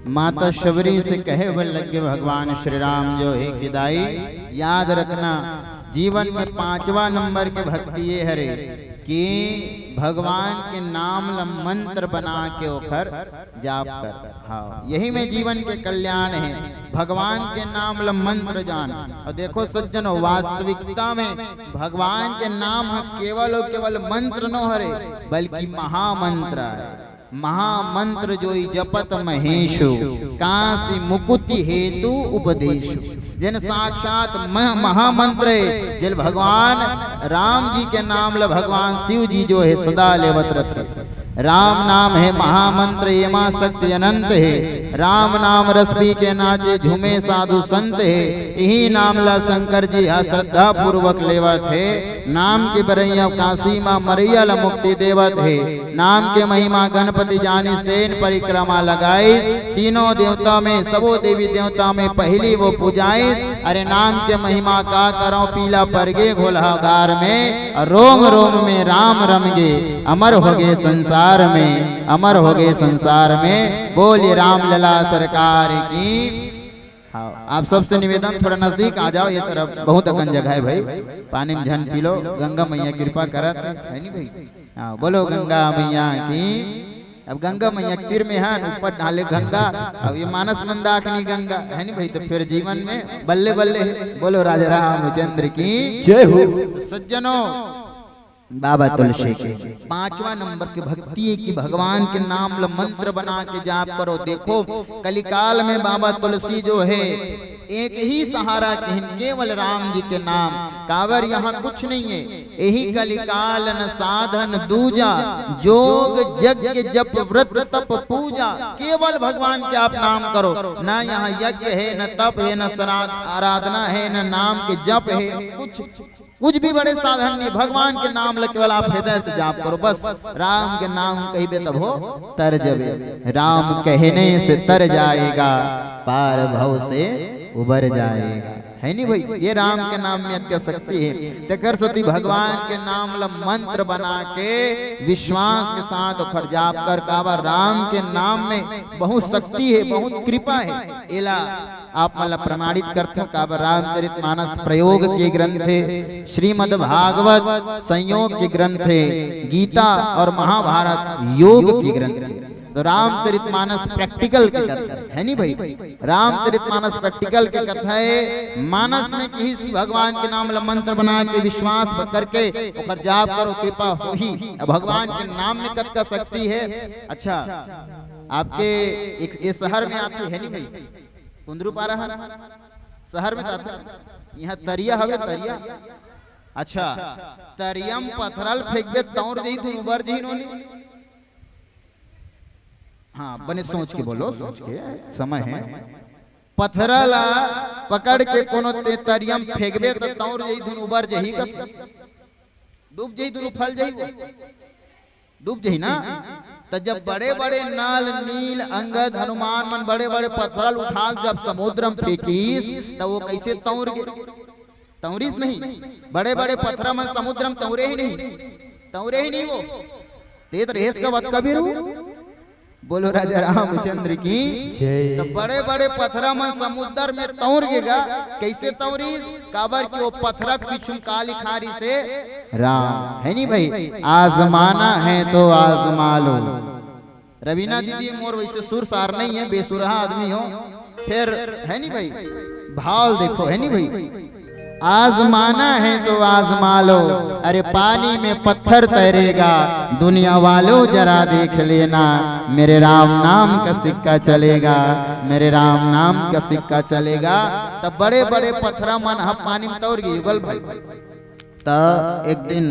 माता शबरी से कहे बल लगे भगवान श्री राम जो है हिदाई। याद रखना जीवन में 5वां नंबर के भक्ति ये हरे कि भगवान के नाम ल मंत्र बना के ओखर जाप कर। हाँ, यही में जीवन के कल्याण है, भगवान के नाम ल मंत्र जान। और देखो सज्जनों, वास्तविकता में भगवान के नाम केवल और केवल मंत्र न हरे बल्कि महामंत्र है। महामंत्र जोई जपत महेशु काशी मुकुति हेतु उपदेशु। जिन साक्षात महामंत्र है, जिन भगवान राम जी के नाम ल भगवान शिव जी जो है सदा लेवत रथ। राम नाम है महामंत्र येमा शक्ति अनंत है। राम नाम रस पी के नाचे झूमे साधु संत है। यही नाम ला शंकर जी श्रद्धा पूर्वक लेवत है। नाम के बरैया काशी माँ मरैया ला मुक्ति देवत है। नाम के महिमा गणपति जानिस तेन परिक्रमा लगाइस। तीनों देवता में सबो देवी देवता में पहली वो पूजाइस। अरे नाम के महिमा का करो पीला परगे घोलहागार में। रोम रोम में राम रमगे अमर होगे संसार में, अमर हो गए संसार में। बोलिए राम लला सरकार की। हाँ, आप सबसे निवेदन थोड़ा नजदीक आ जाओ, ये तरफ बहुत अकन जगह है भाई, पानी में झन पी लो। गंगा मैया कृपा करत है नहीं भाई। हाँ, बोलो गंगा मैया की। अब गंगा मैया तीर में है, ऊपर ढाले गंगा। अब ये मानस मंदाकिनी गंगा है नहीं भाई, तो फिर जीवन में बल्ले बल्ले है। बोलो राजा रामचंद्र की जय हो। सज्जनों, बाबा तुलसी के 5वां नंबर के भक्ति है कि भगवान के नाम ल मंत्र बना के जाप करो। देखो कलिकाल में बाबा तुलसी जो है एक ही सहारा कहन, केवल राम जी के नाम। कावर यहाँ कुछ नहीं है, यही कलिकाल न साधन दूजा। जोग यज्ञ जप व्रत तप पूजा। केवल भगवान के आप नाम करो। ना यहाँ यज्ञ है, न तप है, न श्राद्ध आराधना है, न नाम के जप है। कुछ भी बड़े साधन नहीं, भगवान के नाम ल केवल आप हृदय से जाप करो। बस राम के नाम कहिबे तब हो तर जबे। राम कहने से तर जाएगा, पार भव से उबर जाएगा, है नहीं भाई। ये राम के नाम में अत्य शक्ति है। तेकर सती भगवान के नाम ल मंत्र बना के विश्वास के साथ ओखर जाप कर। कावा राम के नाम में बहुत शक्ति है, बहुत कृपा है। एला आप मतलब प्रमाणित करते हो। कावा रामचरितमानस प्रयोग के ग्रंथ है, श्रीमद् भागवत संयोग के ग्रंथ है, गीता और महाभारत योग के ग्रंथ है। तो रामचरितमानस प्रैक्टिकल की कथा है नहीं भाई। रामचरितमानस प्रैक्टिकल की कथा है। मानस में कि भगवान के नाम ल मंत्र बना के विश्वास करके ओकर जाप करो, कृपा हो ही। भगवान के नाम में कत का शक्ति है। अच्छा, आपके एक शहर में आते है नहीं भाई, कुंदरू पारा शहर में जाते यहाँ तरिया हवे तरिया। अच्छा, तरियम पथरल फेंकबे तौर जही तू उबर जही नोनी। हाँ, बने सोच के बोलो, सोच के समय है। पथरला पकड़ के कोनो ते तरियम फेंकबे तो तौर जही धुन उबर जही कब डूब जही धुन फल जही डूब जही ना। तो जब बड़े बड़े नल नील अंगद हनुमान मन बड़े बड़े पत्थर उठा जब समुद्र में फेंकीस तो वो कैसे तौर तौरीस नहीं। बड़े बड़े पत्थर में समुद्र में तौरे ही नहीं वो तेत रेस का वक्त कभी रू। बोलो राजा रामचंद्र की जय। तो बड़े बड़े पत्थर में समुद्र में तौरेगा, कैसे तौरी? काबर की वो पत्थर पीछू काली खारी से राम है नहीं भाई। आजमाना है तो आजमा लो। रवीना दीदी मोर वैसे सुर सार नहीं है, बेसुरहा आदमी हो फिर है नहीं भाई। भाव देखो है नहीं भाई। आजमाना है तो आजमा लो, अरे पानी में पत्थर तैरेगा। दुनिया वालों जरा देख लेना, मेरे राम नाम का सिक्का चलेगा, मेरे राम नाम का सिक्का चलेगा। तब बड़े बड़े पत्थर मन पानी में तौर गई युगल भाई। तब एक दिन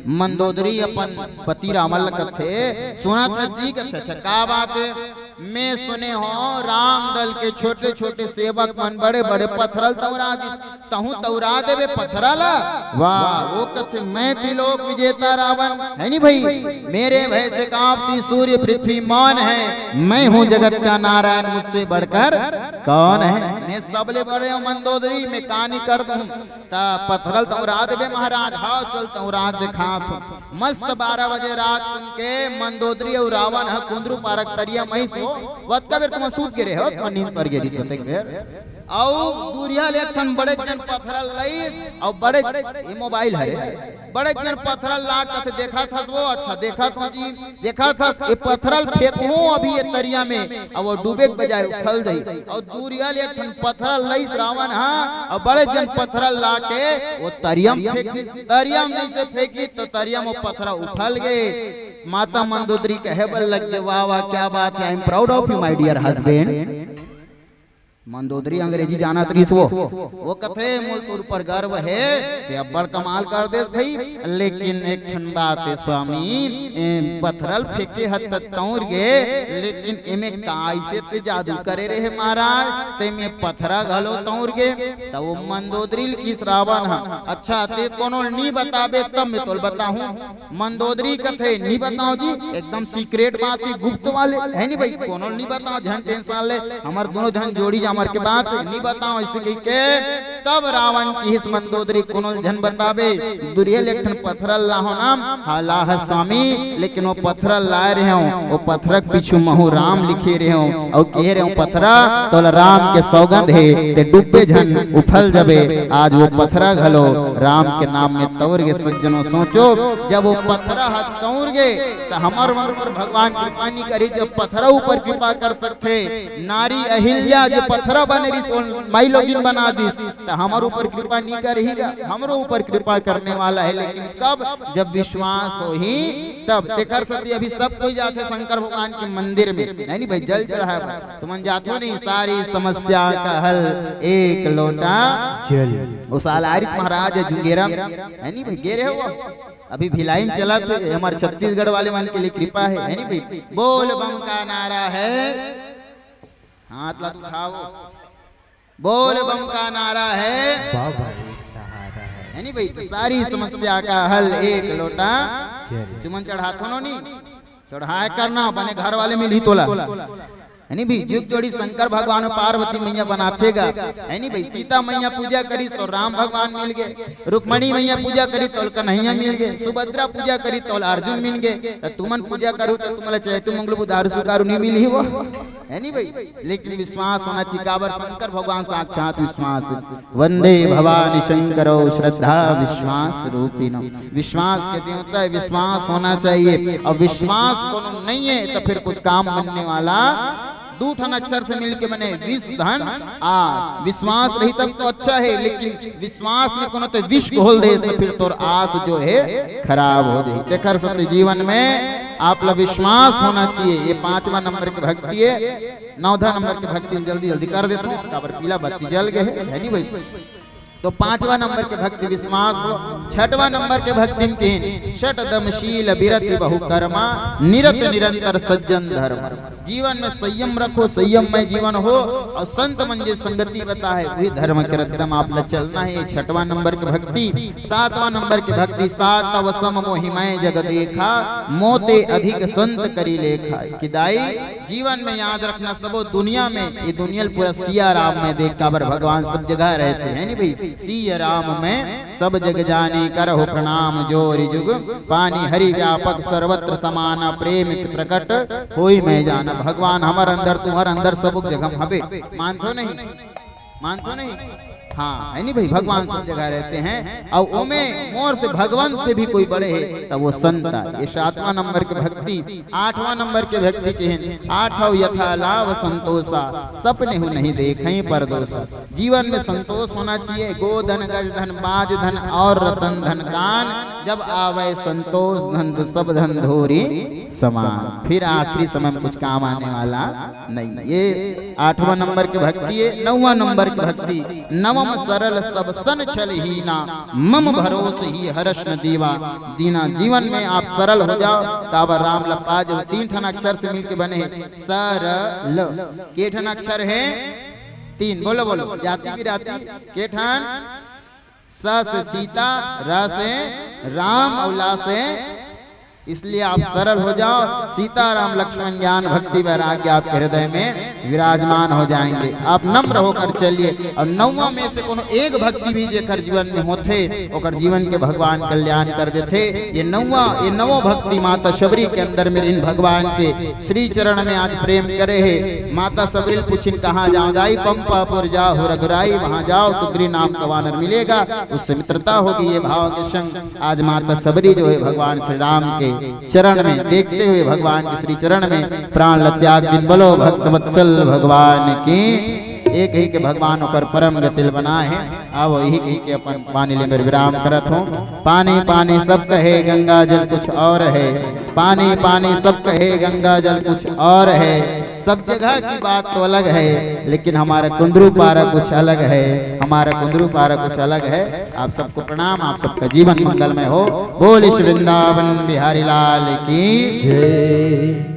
मंदोदरी अपन पति रामल कथे सुना था जी कथे। अच्छा का बात है? मैं सुने हो राम दल के छोटे छोटे सेवक मन बड़े बड़े पत्थरल तौरा दिस तहु तौरा देवे पत्थरला। वाह, वो कथे मैं त्रिलोक विजेता रावण है नहीं भाई। मेरे भय से कांपती सूर्य पृथ्वी मौन है। मैं हूँ जगत का नारायण, मुझसे बढ़कर कौन है। मैं सबले बड़े मंदोदरी में कहानी कर दूं। पत्थरल तौरा देवे महाराज। हाँ चल तौरा दिखा। मस्त 12 बजे रात उनके मंदोदरी और रावण है कुंदरू पारक तरिया मई वत का बेर तुम सूत गिरे हो तुम नींद पर गिरी सोते बेर औ दूरिया ले ठन बड़े जन पत्थर लईस और बड़े ये मोबाइल है बड़े जन पत्थर ला कथ देखा थस वो अच्छा देखा तो जी देखा थस ये पत्थरल फेंको अभी ये तरिया में और वो डूबे के बजाय उछल गई और दूरिया ले ठन पत्थर लईस रावण हां और बड़े जन पत्थर ला के वो तरियम फेंकी तरियम में से फेंकी तो तरियम वो पत्थर उछल गए। माता मंदोदरी कहे बल लग गए वाह वाह क्या बात है I am proud of you my dear husband. Mandodari Angrezi जाना तरीस वो कथे मूल पर गर्व है कि अब बड़ कमाल कर दे भाई लेकिन एक ठन बात है स्वामी पत्थरल फेंके हत तौर गे लेकिन एमे काय से ते जादू करे रहे महाराज ते में पत्थरा घलो तौर गे तो वो मंदोदरी की श्रावण है अच्छा ते कोनो नहीं बताबे तब मैं तोल बताऊं मंदोदरी कथे नहीं बताओ जी एकदम सीक्रेट बात है गुप्त वाले है नहीं भाई कोनो नहीं बताओ झन टेंशन ले हमार दोनों झन जोड़ी मर के बात नहीं बताओ इसे कही के तब रावण की हिस मंदोदरी कुनल जन बताबे दुरिया लेखन पत्थरल लाहो नाम हालाह स्वामी लेकिन वो पत्थरल लाए रहे हो वो पत्थरक पीछू महू राम लिखे रहे हो और कह रहे हो पत्थरा तो राम के सौगंध है ते डूबे झन उफल जबे आज वो पत्थरा घलो राम के नाम में तौर के सज्जनों सोचो जब वो पत्थरा हाथ तौर गए तो हमार मन पर भगवान कृपा नहीं करी जब पत्थरा ऊपर कृपा कर सकते नारी अहिल्या जो पत्थरा बने माई लोगिन बना दिस तो हमारे ऊपर कृपा नहीं करेगा हमरो ऊपर कृपा करने वाला है लेकिन कब जब विश्वास हो ही तब कर सकती अभी सब कोई जाते शंकर भगवान के मंदिर में नहीं भाई जल चढ़ा तुम जाते नहीं सारी समस्या का हल एक लोटा जल उस आलारिस महाराज जुंगेरा है नहीं भाई गेरे हो अभी भिलाई में चला थे हमारे छत्तीसगढ़ वाले मान के लिए कृपा है नहीं भाई बोल बम का नारा है हाथ ला उठाओ बोल बम का नारा है बाबा एक सहारा है नहीं भाई तो सारी समस्या का हल एक लोटा चुमन चढ़ाथो नो नहीं चढ़ाए करना बने घर वाले में ली तोला है नहीं भाई जुग जोड़ी शंकर भगवान पार्वती मैया बनातेगा है नहीं भाई सीता मैया पूजा करी तो राम भगवान मिल गए रुक्मणी मैया पूजा करी तो कन्हैया मिल गए सुभद्रा पूजा करी तो अर्जुन मिल गए तुमन पूजा करो तो तुम्हारा चाहे तुम मंगल बुधारू सुकारू नहीं मिली वो है नहीं भाई लेकिन विश्वास होना चाहिए काबर शंकर भगवान साक्षात विश्वास वंदे भवानी शंकरो श्रद्धा विश्वास रूपिणो विश्वास के देवता है विश्वास होना चाहिए और विश्वास को नहीं है तो फिर कुछ काम बनने वाला दूठन अक्षर से मिलके बने विष धन आस विश्वास रही तब तो अच्छा है लेकिन विश्वास में कोनो तो विष घोल दे तो फिर तो आस जो है खराब हो जाए देखकर सत्य जीवन में आप लोग विश्वास होना चाहिए ये 5वां नंबर की भक्ति है 9वां नंबर की भक्ति जल्दी जल्दी कर देता हूँ काबर पीला बत्ती जल गए है नहीं भाई तो 5वां नंबर के भक्ति विश्वास हो 6वां नंबर के भक्ति में षटदमशील विरति बहु कर्मा निरत निरंतर सज्जन धर्म जीवन में संयम रखो संयम में जीवन हो और संत मंजे संगति बता है वही धर्म के रत्तम आप चलना है 6वां नंबर की भक्ति 7वां नंबर की भक्ति सात वसम मोहिमय जग देखा मोते अधिक संत करी लेखा किदाई जीवन में याद रखना सबो दुनिया में ये दुनिया पूरा सिया राम में देख काबर भगवान सब जगह रहते हैं नहीं भाई सिया राम में सब जग जाने करहो प्रणाम जोरि जुग पानी हरि व्यापक सर्वत्र समान प्रेम प्रकट होई मैं जाना भगवान हमार अंदर तुम्हार अंदर सब जगह हबे मानतो नहीं हाँ है नहीं भाई भगवान सब जगह रहते हैं और ओमे मोर से भगवान से भी कोई बड़े है तब वो संत ये 7वां नंबर के भक्ति 8वां नंबर के भक्ति के हैं 8 यथा लाभ संतोषा सपने हो नहीं देखें पर दोषा जीवन में संतोष होना चाहिए गोधन गज धन बाज धन और रतन धन कान जब आवे संतोष धन सब धन धोरी समान फिर आखिरी समय में कुछ काम आने वाला नहीं ये 8वां नंबर की भक्ति है 9वां नंबर की भक्ति नवम सरल सब सन छल हीना मम भरोस ही हर्ष न दीवा दीना जीवन में आप सरल हो जाओ काबर राम लपा जो 3 ठन अक्षर से मिलके बने सरल के ठन अक्षर है 3 बोलो बोलो जाति की राति के ठन स से सीता र से राम और ला से इसलिए आप सरल हो जाओ, सीताराम लक्ष्मण ज्ञान भक्ति वैराग्य आपके हृदय में विराजमान हो जाएंगे। आप नम्र होकर चलिए और नौवा में से कोनो एक भक्ति भी जेकर जीवन में होते ओकर जीवन के भगवान कल्याण कर देते। ये नवो भक्ति माता शबरी के अंदर में इन भगवान के श्री चरण में आज प्रेम करे है। माता सबरी पूछिन कहाँ जाओ जाई, पंपापुर जाओ रघुराई, वहां जाओ सुग्री नाम का वानर मिलेगा, उससे मित्रता होगी। ये भाव के संग आज माता सबरी जो है भगवान श्री राम के चरण में देखते हुए भगवान के श्री चरण में प्राण त्याग दिन बोलो भक्त वत्सल भगवान की। एक ही के भगवान ऊपर परम गतिल बनाए हैं। अब यही कही के अपन पानी लेकर विराम करत हो। पानी पानी सब कहे गंगा जल कुछ और है, पानी पानी सब कहे गंगा जल कुछ और है। सब जगह की बात तो अलग है, लेकिन हमारा कुंदरू पारा कुछ अलग है, हमारा कुंदरू पारा कुछ अलग है। आप सबको प्रणाम, आप सबका जीवन मंगलमय हो। बोल वृंदावन बिहारी लाल की जय।